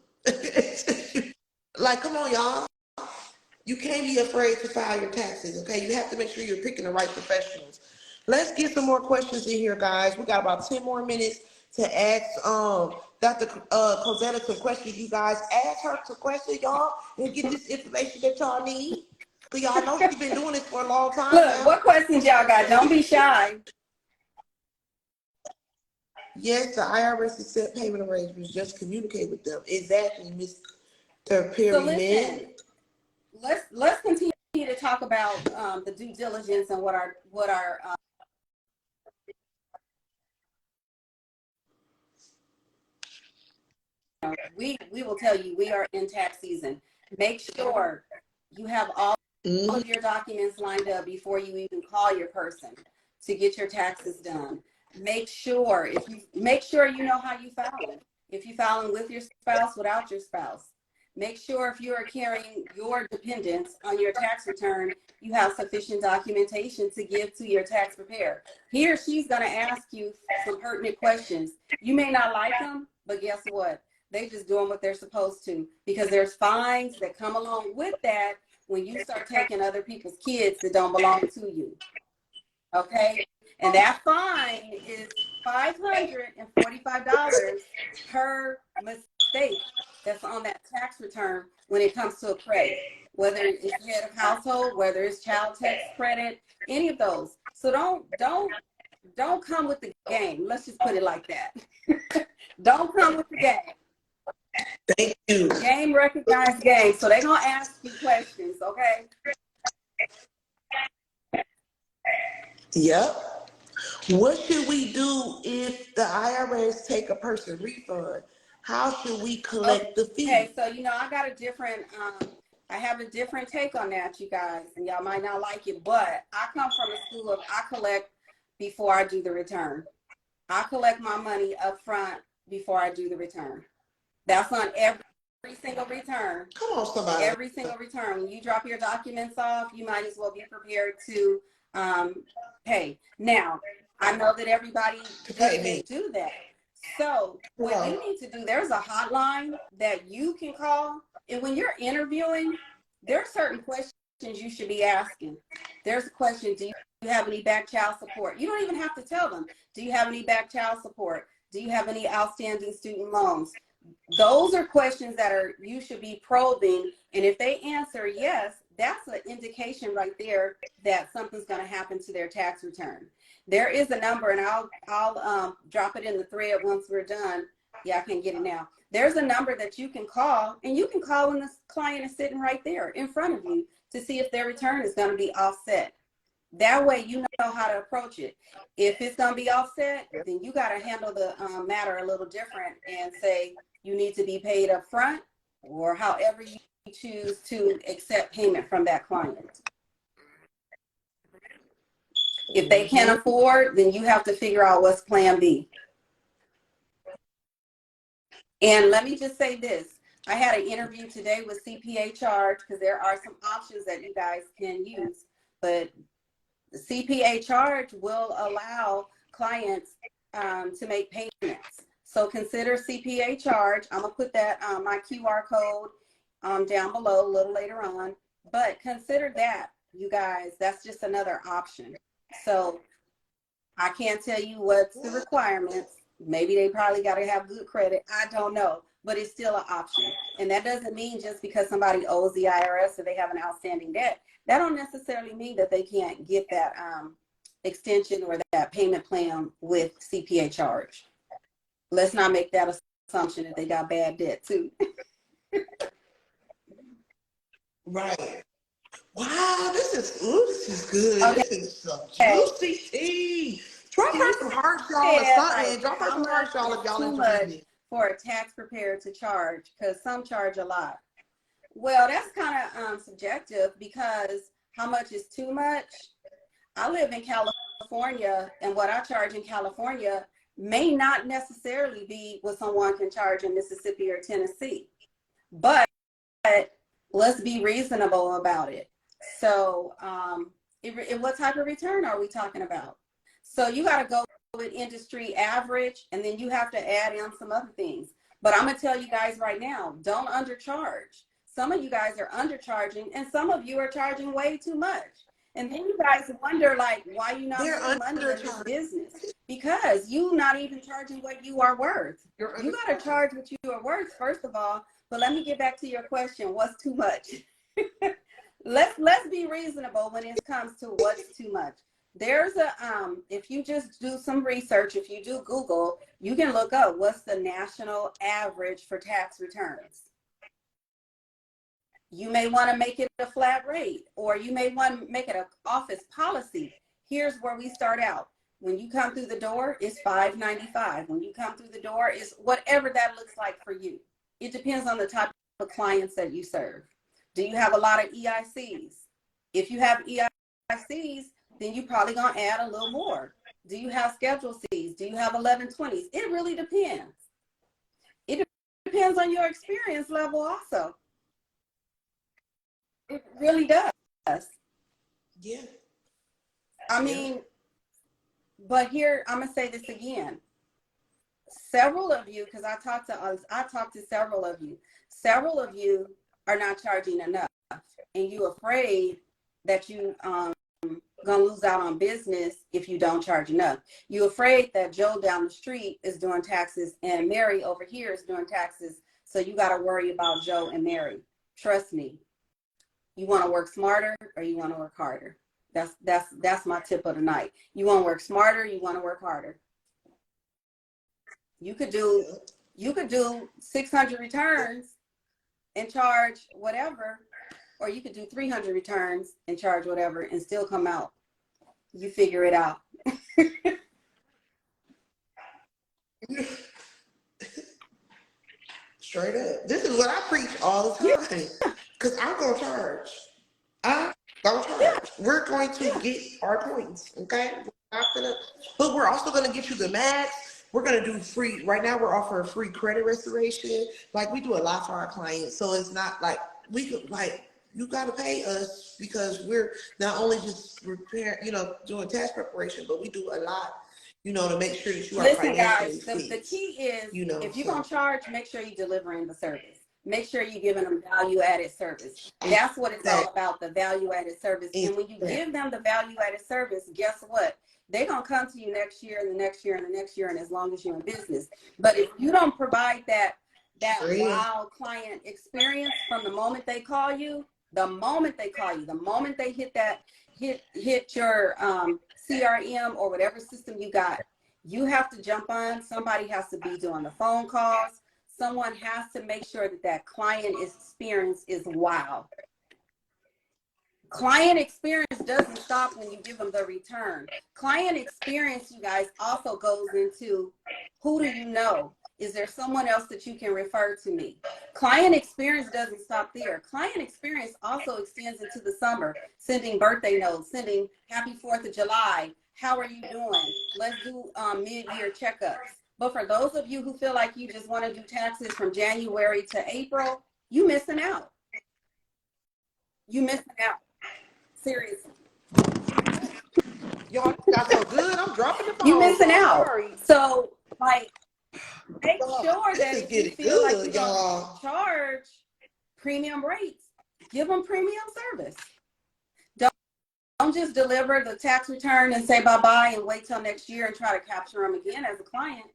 Like, come on, y'all. You can't be afraid to file your taxes. Okay, you have to make sure you're picking the right professionals. Let's get some more questions in here, guys. We got about 10 more minutes to ask Dr. Cozetta some questions. You guys ask her some questions, y'all, and get this information that y'all need. Because y'all know she's been doing this for a long time.
Look, now. What questions y'all got? Don't be shy.
Yes, the IRS accept payment arrangements. Just communicate with them. Exactly, Mr. Perry.
So listen, let's continue to talk about the due diligence and what our we will tell you we are in tax season. Make sure you have all of your documents lined up before you even call your person to get your taxes done. Make sure you know how you file them. If you file with your spouse, without your spouse. Make sure if you are carrying your dependents on your tax return, you have sufficient documentation to give to your tax preparer. He or she's going to ask you some pertinent questions. You may not like them, but guess what? They just doing what they're supposed to, because there's fines that come along with that when you start taking other people's kids that don't belong to you. Okay? And that fine is $545 per mistake that's on that tax return when it comes to a credit. whether it's head of household, whether it's child tax credit, any of those. So don't come with the game. Let's just put it like that. Don't come with the game.
Thank you.
Game recognized game. So they're gonna ask you questions, okay?
Yep. What should we do if the IRS take a person refund? How should we collect the fee?
Okay, so I got a different I have a different take on that, you guys, and y'all might not like it, but I come from a school of I collect before I do the return. I collect my money up front before I do the return. That's on every single return.
Come on, somebody.
Every single return. When you drop your documents off, you might as well be prepared to pay. Now, I know that everybody doesn't do that. So what you need to do, there's a hotline that you can call. And when you're interviewing, there are certain questions you should be asking. There's a question, do you have any back child support? You don't even have to tell them. Do you have any back child support? Do you have any outstanding student loans? Those are questions that you should be probing. And if they answer yes, that's an indication right there that something's going to happen to their tax return. There is a number, and I'll drop it in the thread once we're done. Yeah, I can't get it now. There's a number that you can call, and you can call when the client is sitting right there in front of you to see if their return is going to be offset. That way you know how to approach it. If it's going to be offset, then you got to handle the matter a little different and say you need to be paid up front, or however you choose to accept payment from that client. If they can't afford, then you have to figure out what's plan B. And let me just say this. I had an interview today with CPA Charge, because there are some options that you guys can use. But the CPA Charge will allow clients to make payments. So consider CPA Charge. I'm going to put that my QR code down below a little later on. But consider that, you guys. That's just another option. So I can't tell you what's the requirements. Maybe they probably got to have good credit. I don't know, but it's still an option. And that doesn't mean just because somebody owes the IRS or they have an outstanding debt, that don't necessarily mean that they can't get that extension or that payment plan with CPA Charge. Let's not make that assumption that they got bad debt too.
Right. Wow, this is good. Okay. This is some juicy tea. Drop her some hearts, y'all, or something. Drop her some hearts, y'all, if y'all enjoy it.
For a tax preparer to charge, because some charge a lot. Well, that's kind of subjective, because how much is too much? I live in California, and what I charge in California may not necessarily be what someone can charge in Mississippi or Tennessee. But let's be reasonable about it. So what type of return are we talking about? So you got to go with industry average, and then you have to add in some other things. But I'm going to tell you guys right now, don't undercharge. Some of you guys are undercharging, and some of you are charging way too much. And then you guys wonder, like, why you not making money in this business? Because you not even charging what you are worth. You got to charge what you are worth, first of all. But let me get back to your question. What's too much? Let's be reasonable when it comes to what's too much. There's if you just do some research, if you do Google, you can look up what's the national average for tax returns. You may want to make it a flat rate, or you may want to make it an office policy. Here's where we start out. When you come through the door, it's $5.95. When you come through the door, it's whatever that looks like for you. It depends on the type of clients that you serve. Do you have a lot of EICs? If you have EICs, then you're probably going to add a little more. Do you have Schedule Cs? Do you have 1120s? It really depends. It depends on your experience level also. It really does.
Yeah.
I mean, but here, I'm going to say this again. Several of you, because I talked to several of you are not charging enough, and you're afraid that you gonna lose out on business if you don't charge enough. You're afraid that Joe down the street is doing taxes and Mary over here is doing taxes, so you got to worry about Joe and Mary. Trust me, You want to work smarter or you want to work harder? That's my tip of the night. You want to work smarter, you want to work harder. You could do 600 returns and charge whatever, or you could do 300 returns and charge whatever and still come out. You figure it out.
Straight up. This is what I preach all the time. Because I'm going to charge. I'm going to charge. We're going to get our points, okay? But we're also going to get you the max. We're going to do free. Right now, we're offering free credit restoration. Like, we do a lot for our clients. So it's not like we could, like, you got to pay us because we're not only just doing tax preparation, but we do a lot, to make sure that you are
Listen,
financially
guys,
fit.
the key is, if you're
so.
going to charge, make sure you're delivering the service. Make sure you're giving them value-added service. That's what it's all about, the value-added service. And when you give them the value-added service, guess what? They're going to come to you next year and the next year and the next year, and as long as you're in business. But if you don't provide that wow client experience from the moment they call you, the moment they hit your CRM or whatever system you got, you have to jump on. Somebody has to be doing the phone calls. Someone has to make sure that client experience is wow. Client experience doesn't stop when you give them the return. Client experience, you guys, also goes into who do you know? Is there someone else that you can refer to me? Client experience doesn't stop there. Client experience also extends into the summer, sending birthday notes, sending happy 4th of July. How are you doing? Let's do mid-year checkups. But for those of you who feel like you just want to do taxes from January to April, you missing out. You missing out. Seriously.
Y'all got so good. I'm dropping the phone.
You missing out.
Sorry.
So, like, make sure that if you feel
good,
like you're going to charge premium rates, give them premium service. Don't just deliver the tax return and say bye-bye and wait till next year and try to capture them again as a client.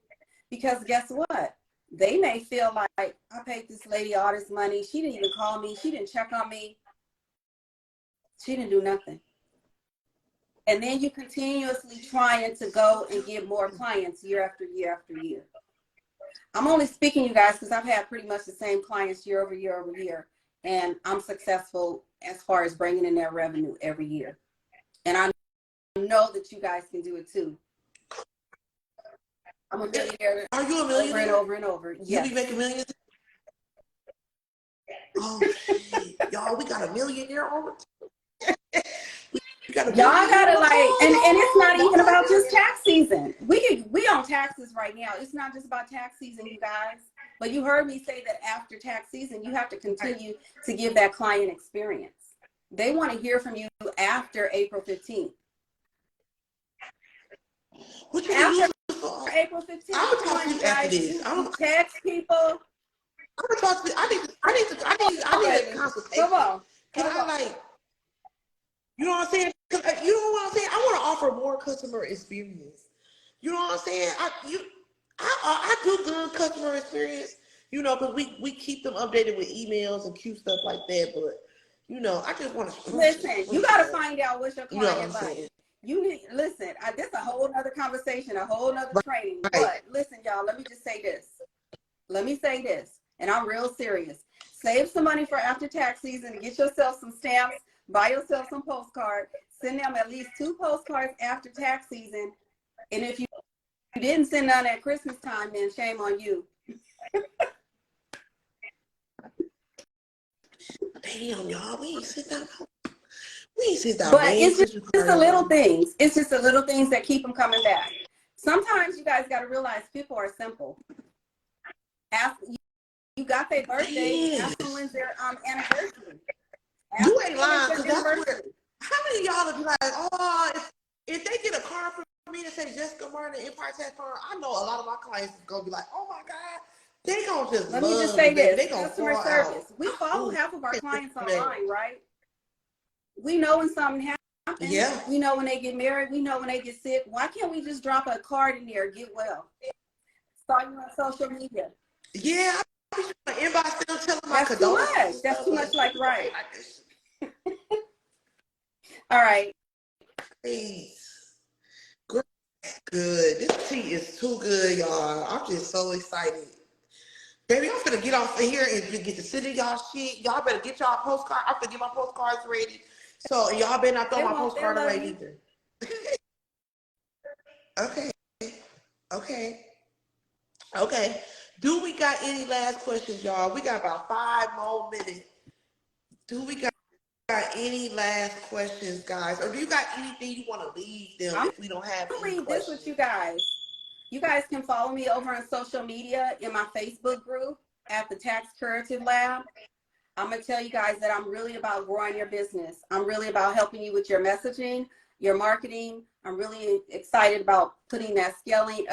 Because guess what? They may feel like, I paid this lady all this money. She didn't even call me. She didn't check on me. She didn't do nothing. And then you continuously trying to go and get more clients year after year after year. I'm only speaking, you guys, because I've had pretty much the same clients year over year over year. And I'm successful as far as bringing in their revenue every year. And I know that you guys can do it too. I'm a millionaire.
Are you a millionaire?
Over and over and over. Yes.
You be making millions? Oh, shit. Y'all, we got a millionaire over.
Y'all gotta like, and it's not even about just tax season. We on taxes right now. It's not just about tax season, you guys. But you heard me say that after tax season, you have to continue to give that client experience. They want to hear from you after April 15th. After April 15th,
I'm gonna talk to you after this.
You text people.
I'm gonna talk to you. I need a consultation.
Come on.
You know what I'm saying? You know what I'm saying? I want to offer more customer experience. You know what I'm saying? I do good customer experience, because we keep them updated with emails and cute stuff like that. But, I just want to
listen. You got to find out what your client likes. You need, listen, this is a whole other conversation, a whole other training. Right. But listen, y'all, let me just say this. And I'm real serious. Save some money for after tax season and get yourself some stamps. Buy yourself some postcards. Send them at least 2 postcards after tax season. And if you didn't send none at Christmas time, then shame on you.
Damn, y'all, we ain't sit down.
But it's just the little things. It's just the little things that keep them coming back. Sometimes you guys got to realize people are simple. You got their birthday. Ask them when's their anniversary.
You ain't lying, because that's where, how many of y'all would be like, oh, if they get a card from me that says Jessica Martin Empire Tax Firm, I know a lot of my clients is going to be like, oh my God, they going to just
Let me just say this,
they gonna
customer service. We follow half of our clients online, right? We know when something happens.
Yeah.
We know when they get married. We know when they get sick. Why can't we just drop a card in there, get well? Start you on social media.
Yeah, I inbox them, tell them my condolences.
That's too much, like, right. All right.
Please. Good. Good. This tea is too good, y'all. I'm just so excited. Baby, I'm finna get off of here and get to sit in y'all shit. Y'all better get y'all postcard. I'm finna get my postcards ready. So y'all better not throw
They
my
won't. They
postcard
love
away
you.
either. Okay. Okay. Okay. Do we got any last questions, y'all? We got about 5 more minutes. Do we got any last questions, guys? Or do you got anything you want to leave them
I'm
if we don't have
gonna
any
leave this with
questions?
you guys. You guys can follow me over on social media in my Facebook group at the Tax Curative Lab. I'm going to tell you guys that I'm really about growing your business. I'm really about helping you with your messaging, your marketing. I'm really excited about putting that scaling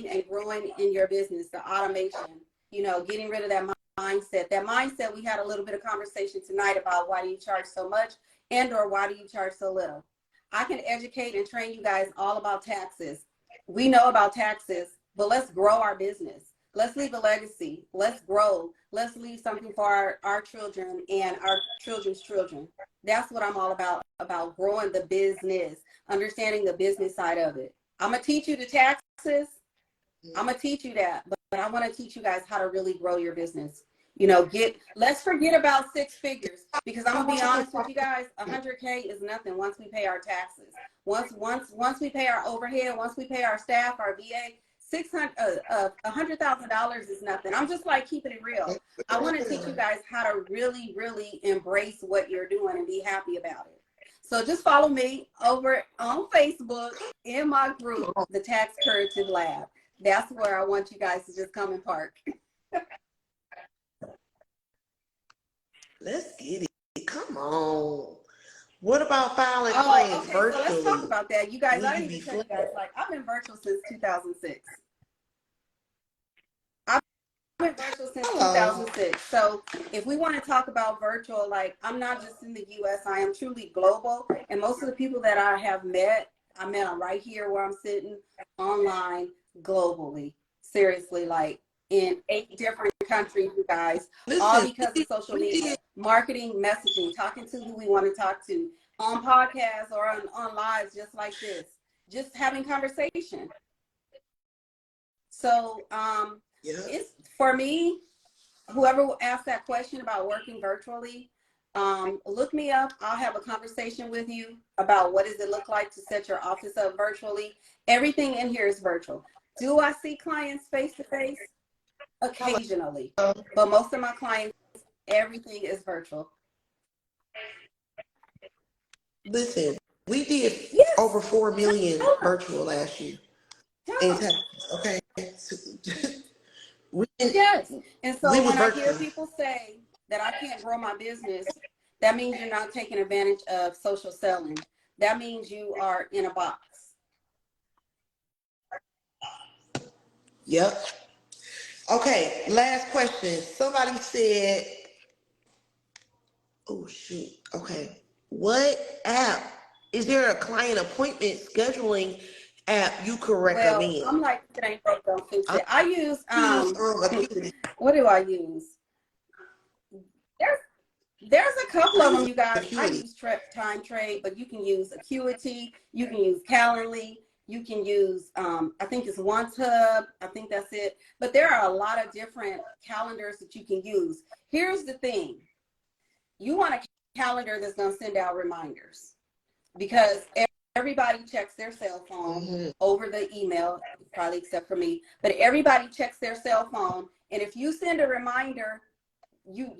and growing in your business, the automation, getting rid of that mindset. That mindset, we had a little bit of conversation tonight about why do you charge so much or why do you charge so little. I can educate and train you guys all about taxes. We know about taxes, but let's grow our business. Let's leave a legacy. Let's grow. Let's leave something for our children and our children's children. That's what I'm all about growing the business, understanding the business side of it. I'm going to teach you the taxes. I'm going to teach you that, but I want to teach you guys how to really grow your business. Let's forget about 6 figures, because I'm going to be honest with you guys, 100K is nothing once we pay our taxes. Once we pay our overhead, once we pay our staff, our VA, $100,000 is nothing. I'm just like keeping it real. I want to teach you guys how to really, really embrace what you're doing and be happy about it. So just follow me over on Facebook in my group, the Tax Curative Lab. That's where I want you guys to just come and park.
Let's get it. Come on. What about filing claims
Okay,
virtually?
so let's talk about that. You guys,
Will
I
you
need
be
to tell you guys, like, I've been virtual since 2006. I've been virtual since 2006. So if we want to talk about virtual, like, I'm not just in the US, I am truly global. And most of the people that I have met, I met them right here where I'm sitting, online, globally. Seriously, like in 8 different countries, you guys, all because of social media, marketing, messaging, talking to who we want to talk to on podcasts or on lives just like this, just having conversation. So it's for me, whoever asked that question about working virtually, look me up. I'll have a conversation with you about what does it look like to set your office up virtually. Everything in here is virtual. Do I see clients face to face? Occasionally, but most of my clients, everything is virtual.
Listen, we did
Yes.
over 4 million virtual last year in Texas. Okay.
Yes. And
We
so
was
when I hear
virtual.
people say that I can't grow my business, that means you're not taking advantage of social selling. That means you are in a box.
Yep. Okay, last question. Somebody said, oh shoot. Okay. What app is there a client appointment scheduling app you could
Well,
recommend?
I'm like, if it ain't broke, don't fix
I
it. I use
use Acuity.
what do I use? There's a couple
I
of
use
them, you guys. I
Acuity.
use Time Trade, but you can use Acuity, you can use Calendly, you can use I think it's OneHub, I think that's it. But there are a lot of different calendars that you can use. Here's the thing. You want a calendar that's going to send out reminders, because everybody checks their cell phone over the email, probably except for me, but everybody checks their cell phone. And if you send a reminder, you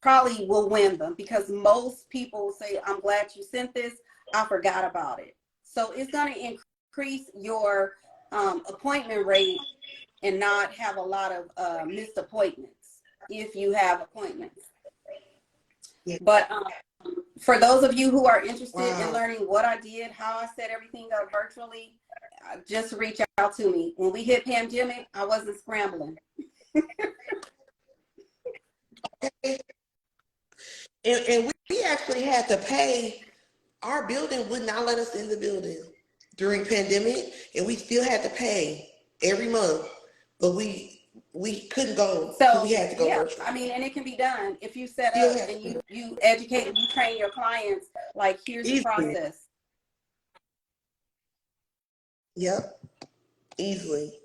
probably will win them, because most people say, I'm glad you sent this, I forgot about it. So it's going to increase your appointment rate and not have a lot of missed appointments if you have appointments.
Yeah.
But for those of you who are interested in learning what I did, how I set everything up virtually, just reach out to me. When we hit pandemic, I wasn't scrambling.
And we actually had to pay. Our building would not let us in the building during pandemic, and we still had to pay every month. But we we couldn't go, so
So
we had to go
yeah,
virtual.
I mean, and it can be done if you set
Still
up
have
and
to
you educate and you train your clients. Like, here's the
easily.
process.
Yep, easily.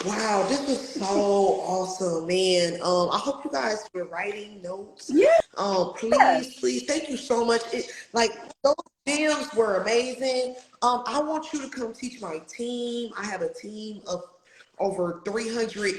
Wow, this was so awesome, man. I hope you guys were writing notes.
Yes.
Please, thank you so much. Like those gems were amazing. I want you to come teach my team. I have a team of over 300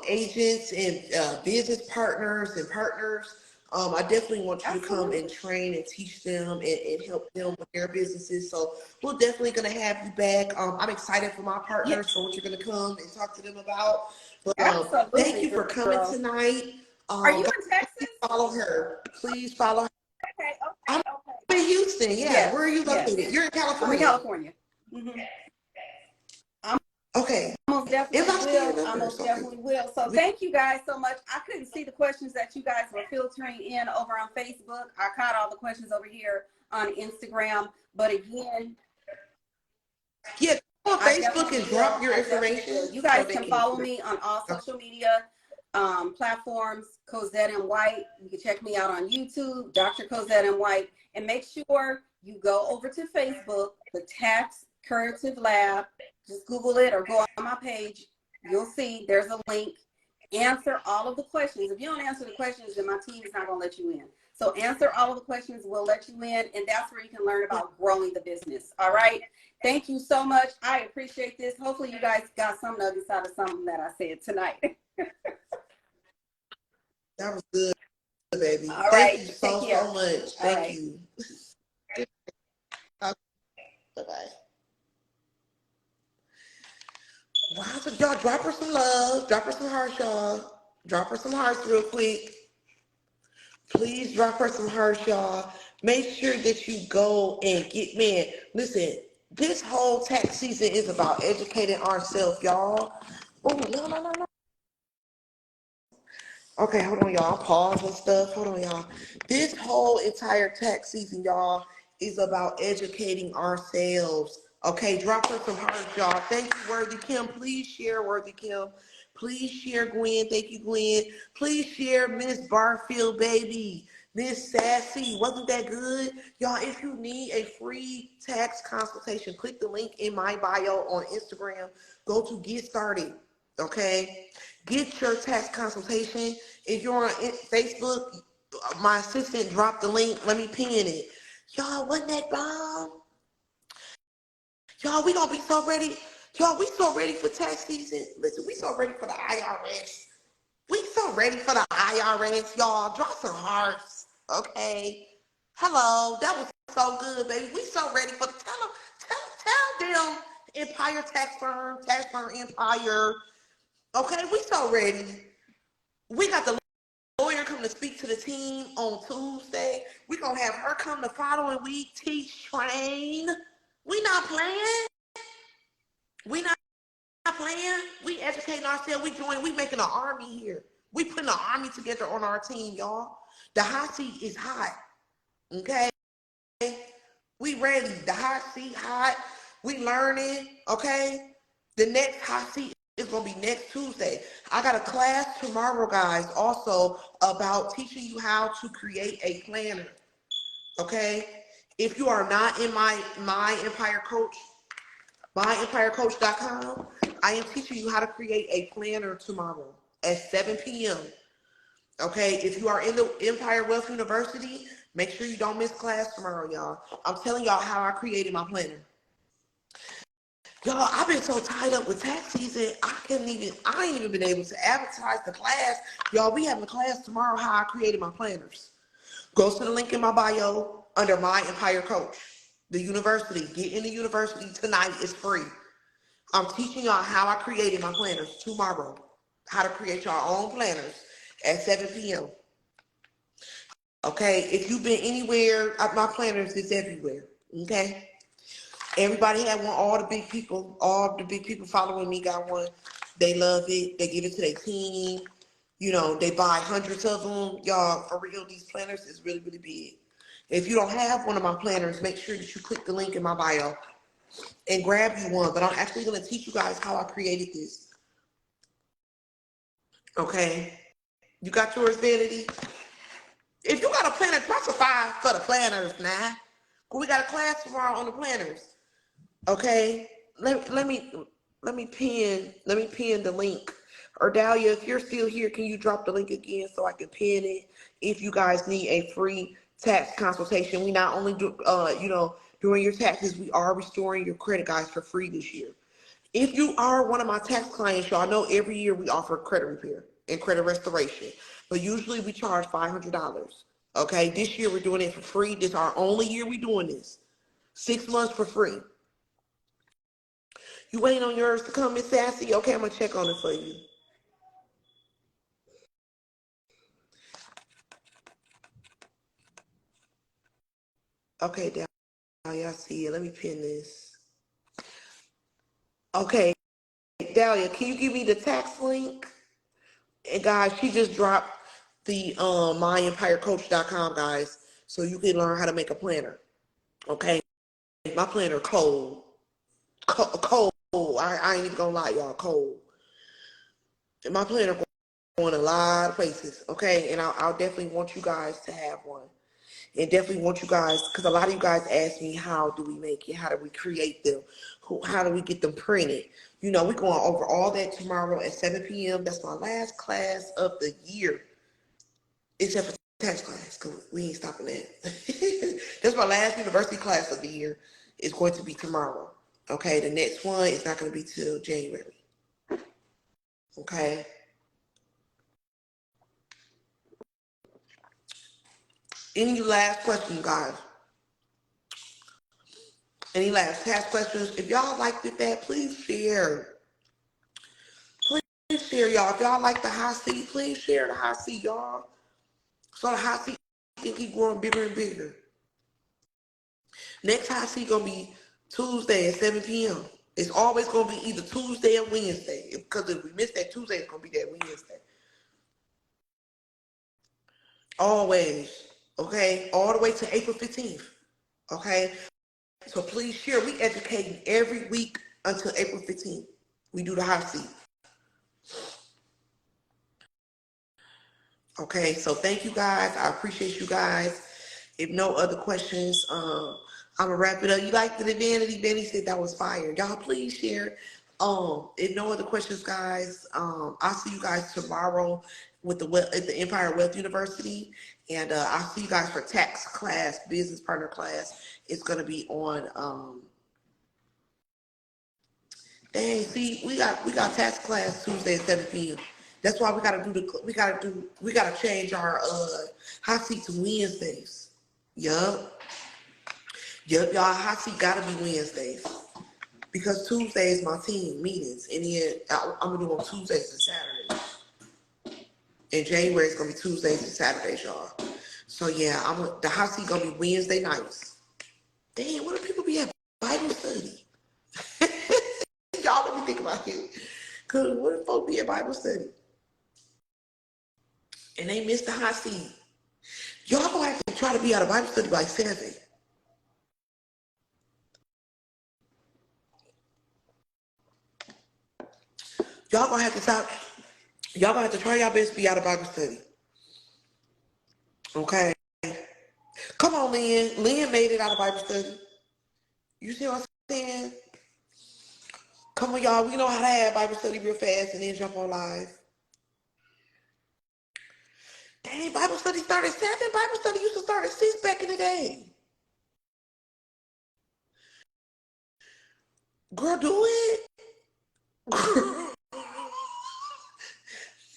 agents and business partners and partners. I definitely want you to come and
Absolutely.
train and teach them and help them with their businesses. So we're definitely going to have you back. I'm excited for my
Yes.
partners for what you're going to come and talk to them about. But thank
Absolutely,
you for coming
girl.
tonight.
Are you
Guys,
in Texas?
follow her. Please follow her.
Okay,
I'm
okay, okay.
in Houston. Yeah.
Yes,
Where are you
yes.
located? You're in
I'm in
California.
California. Mm-hmm.
Okay.
Most
If
definitely
I see your
will. I
numbers,
most
okay.
definitely will. So thank you guys so much. I couldn't see the questions that you guys were filtering in over on Facebook. I caught all the questions over here on Instagram. But again,
Yeah, go on
I
Facebook
definitely
and drop
will.
your
I definitely will.
information
You
so
guys
they
can
can.
follow me on all social media platforms, Cozetta M White. You can check me out on YouTube, Dr. Cozetta M White. And make sure you go over to Facebook, the Tax Curative Lab. Just Google it or go on my page. You'll see there's a link. Answer all of the questions. If you don't answer the questions, then my team is not going to let you in. So answer all of the questions. We'll let you in. And that's where you can learn about growing the business. All right. Thank you so much. I appreciate this. Hopefully you guys got some nuggets out of something that I said tonight.
That was good, baby.
All
Thank
right.
you
Take care.
so much.
All
Thank
right.
you. Okay, bye-bye. Wow, so y'all drop her some love. Drop her some hearts, y'all. Drop her some hearts real quick. Please drop her some hearts, y'all. Make sure that you go and get, man, listen, this whole tax season is about educating ourselves, y'all. Oh, no. Okay, hold on, y'all. Pause and stuff. Hold on, y'all. This whole entire tax season, y'all, is about educating ourselves. Okay, drop her some hearts, y'all. Thank you, Worthy Kim. Please share, Worthy Kim. Please share, Gwen. Thank you, Gwen. Please share, Miss Barfield, baby. Miss Sassy. Wasn't that good? Y'all, if you need a free tax consultation, click the link in my bio on Instagram. Go to Get Started. Okay? Get your tax consultation. If you're on Facebook, my assistant dropped the link. Let me pin it. Y'all, wasn't that bomb? Y'all, we gonna be so ready. Y'all, we so ready for tax season. Listen, we so ready for the IRS. We so ready for the IRS, y'all. Drop some hearts, okay? Hello, that was so good, baby. We so ready for tell them Empire tax firm Empire. Okay, we so ready. We got the lawyer come to speak to the team on Tuesday. We're gonna have her come the following week, teach, train. We not playing. We not playing. We educating ourselves. We making an army here. We putting an army together on our team, y'all. The hot seat is hot. Okay? We ready. The hot seat hot. We learning. Okay? The next hot seat is gonna be next Tuesday. I got a class tomorrow, guys, also about teaching you how to create a planner. Okay? If you are not in my Empire Coach, myempirecoach.com, I am teaching you how to create a planner tomorrow at 7 p.m. Okay, if you are in the Empire Wealth University, make sure you don't miss class tomorrow, y'all. I'm telling y'all how I created my planner. Y'all, I've been so tied up with tax season, I ain't even been able to advertise the class. Y'all, we having a class tomorrow, how I created my planners. Go to the link in my bio under My Empire Coach. The university, get in the university tonight, is free. I'm teaching y'all how I created my planners tomorrow. How to create your own planners at 7 p.m. Okay, if you've been anywhere, my planners is everywhere. Okay, everybody had one. All the big people following me got one. They love it. They give it to their team. You know, they buy hundreds of them. Y'all, for real, these planners is really, really big. If you don't have one of my planners, make sure that you click the link in my bio and grab you one. But I'm actually going to teach you guys how I created this. Okay. You got yours, Vanity? If you got a planner, press a 5 for the planners now. We got a class tomorrow on the planners. Okay. Let me pin the link. Or Dahlia, if you're still here, can you drop the link again so I can pin it? If you guys need a free tax consultation, we not only do during your taxes, we are restoring your credit, guys, for free this year. If you are one of my tax clients, y'all know every year we offer credit repair and credit restoration, but usually we charge $500. Okay, this year we're doing it for free. This is our only year we doing this. 6 months for free. You waiting on yours to come, Miss Sassy? Okay, I'm gonna check on it for you. Okay, Dahlia, I see it. Let me pin this. Okay, Dahlia, can you give me the tax link? And guys, she just dropped the myempirecoach.com, guys, so you can learn how to make a planner. Okay, my planner cold. Cold. I ain't even gonna lie, y'all, cold. And my planner going a lot of places, okay? And I'll definitely want you guys to have one. And definitely want you guys, because a lot of you guys ask me, how do we make it? How do we create them? How do we get them printed? You know, we're going over all that tomorrow at 7 p.m. That's my last class of the year, except for tax class, because we ain't stopping that. That's my last university class of the year. It's going to be tomorrow. Okay, the next one is not going to be till January. Okay. Any last questions, guys? Any last tax questions? If y'all liked it, that, please share. Please share, y'all. If y'all like the hot seat, please share the hot seat, y'all. So the hot seat can keep growing bigger and bigger. Next hot seat gonna be Tuesday at 7 p.m. It's always gonna be either Tuesday or Wednesday. Because if we miss that Tuesday, it's gonna be that Wednesday. Always. Okay? All the way to April 15th. Okay? So please share. We educating every week until April 15th. We do the hot seat. Okay, so thank you guys. I appreciate you guys. If no other questions, I'm gonna wrap it up. You liked the vanity? Vanity said that was fire. Y'all please share. If no other questions, guys, I'll see you guys tomorrow with at the Empire Wealth University, and I'll see you guys for tax class, business partner class. It's gonna be on. Dang, see, we got tax class Tuesday at 7 p.m. That's why we gotta change our hot seat to Wednesdays. Yup. Yup, y'all hot seat gotta be Wednesdays. Because Tuesday is my team meetings. And then I'm gonna do on Tuesdays and Saturdays. In January it's gonna be Tuesdays and Saturdays, y'all. So yeah, the hot seat gonna be Wednesday nights. Dang, what do people be at Bible study? Y'all let me think about it. Cause what if folks be at Bible study and they miss the hot seat? Y'all gonna have to try to be out of Bible study by 7. Y'all gonna have to stop. Y'all gonna have to try your best to be out of Bible study. Okay. Come on, Lynn. Lynn made it out of Bible study. You see what I'm saying? Come on, y'all. We know how to have Bible study real fast and then jump on live. Dang, Bible study started at 7. Bible study used to start at 6 back in the day. Girl, do it.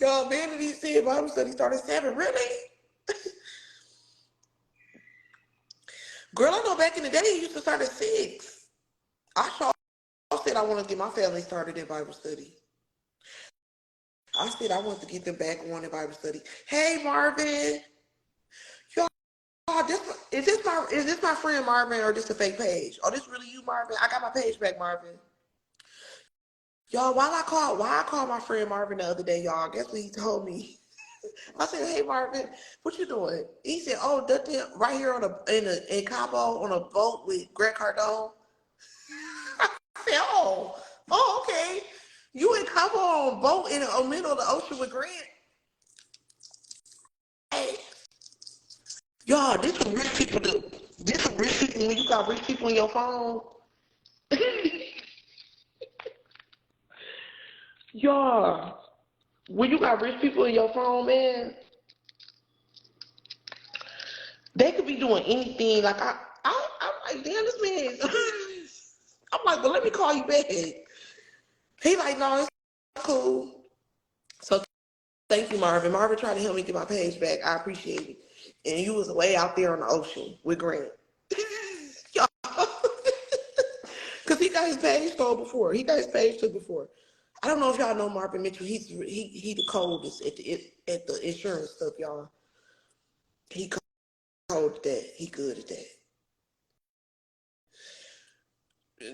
Y'all, Vanity said Bible study started at 7. Really? Girl, I know back in the day it used to start at 6. I sure said I want to get my family started in Bible study. I said I want to get them back on in Bible study. Hey, Marvin. Y'all, is this my friend Marvin or this a fake page? Oh, this really you, Marvin? I got my page back, Marvin. Y'all, why I called my friend Marvin the other day, y'all? Guess what he told me? I said, "Hey Marvin, what you doing?" He said, "Oh, right here in Cabo on a boat with Greg Cardone." I said, "Oh, okay." You and Cabo on a boat in the middle of the ocean with Grant? Hey, y'all, this what rich people do. This what rich people, when you got rich people in your phone. Y'all, when you got rich people in your phone, man, they could be doing anything. Like, I'm like, damn, this man is... I'm like, well, let me call you back. He like, no, it's cool. So thank you, Marvin. Marvin tried to help me get my page back. I appreciate it. And you was way out there on the ocean with Grant. Y'all. Because he got his page stole before. He got his page took before. I don't know if y'all know Marvin Mitchell. He the coldest at the insurance stuff, y'all. He cold at that. He good at that.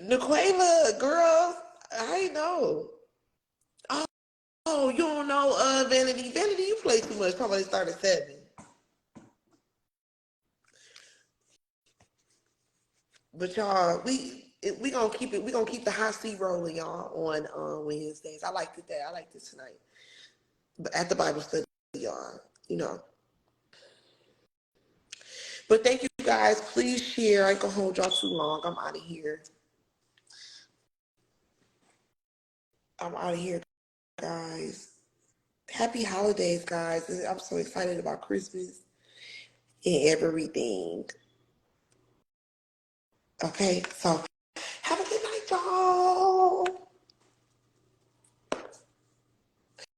Niquela, girl, I know. Oh, you don't know Vanity. Vanity, you play too much. Probably start at 7. But y'all, we gonna keep it. We gonna keep the hot seat rolling, y'all, on Wednesdays. I like that. I like this tonight. But at the Bible study, y'all, you know. But thank you guys. Please share. I ain't gonna hold y'all too long. I'm out of here. I'm out of here, guys. Happy holidays, guys. I'm so excited about Christmas and everything. Okay, so